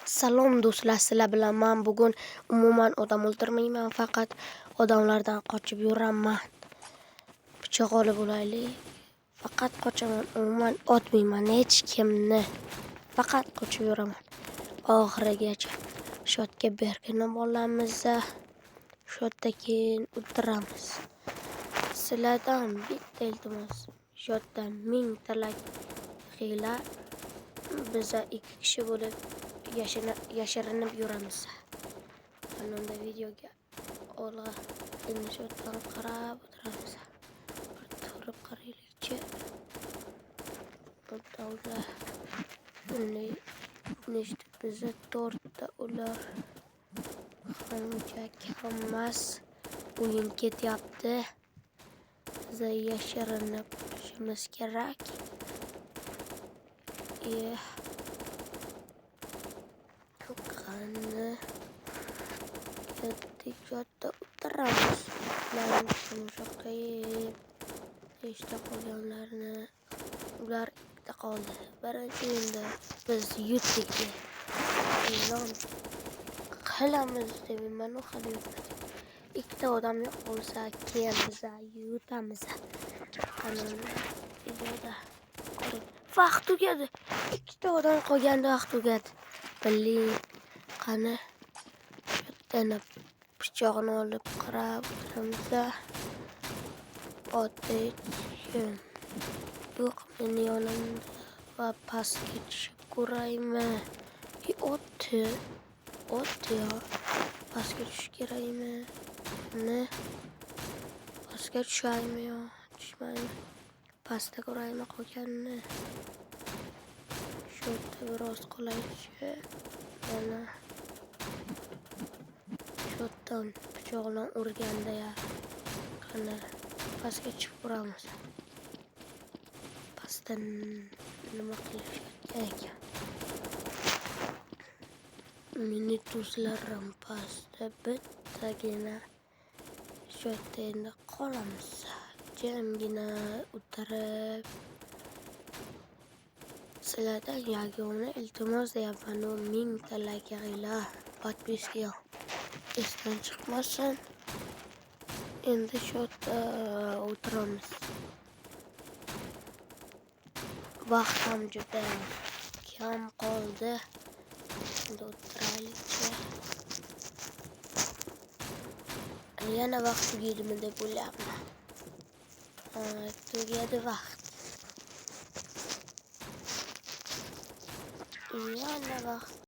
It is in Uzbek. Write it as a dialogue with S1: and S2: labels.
S1: Salom do'stlar, sizlar bilan men bugun umuman odam o'ldirmayman, faqat odamlardan qochib yuraman. Pichoq olib olaylik. Faqat qochaman, umuman otmayman hech kimni. Faqat qochib yuraman. Oxirigacha shotga berkinib olamiz, shotda keyin o'tiramiz. Sizlardan bitta iltimos, shotdan 1000 talak qilinglar. Biz 2 kishi bo'lib yashirinib yuramiz. Unda videoga olg'a endi shotdan qarab o'tiramiz. Turib qaraylikchi. Ular nechta biza 4 ta ular hamjak hammas o'yin ketyapti. Biz yashirinib turishimiz kerak. Qani ketdik, joyda o'tiramiz. Men tomosha nechta qolganlarni, ular ikkita qoldi. Birinchi endi biz yutdik e'lon qilamiz deyman, hali yutmadik. Ikkita odam yo'q bo'lsa keyin biz yutamiz. Qani videoda vaqt tugadi. Ikkita odam qolganda vaqt tugadi. Biling, qani yana pichoqni olib qarab o'tiramiz. Otishim yo'q meni yonimda va pastga tushib ko'raymi? Otdi ya. Pastga tushish kerakmi? Pastga tushaymi yo? Tushmaymi? Pastda ko'raymi qolganini? Shu yerda biroz qolaychi. Mana shotdan pichoq bilan urganda ya. Qani pastga chiqib ko'ramiz. Pastdan nima qilishayotgan ekan? Meni do'stlarim pastda bittagina shu yerda endi qolamiz. Jimgina o'tirib. Sizlardan yagona iltimos deyapman, 1000 talak qilinglar. Podpiska esdan chiqmasin. Endi shu yerda o'tiramiz. Vaqt ham juda kam qoldi. Endi o'tiraylikchi. Yana vaqt tugaydimi deb o'ylayapman. Tugadi vaqt. Yana vaqt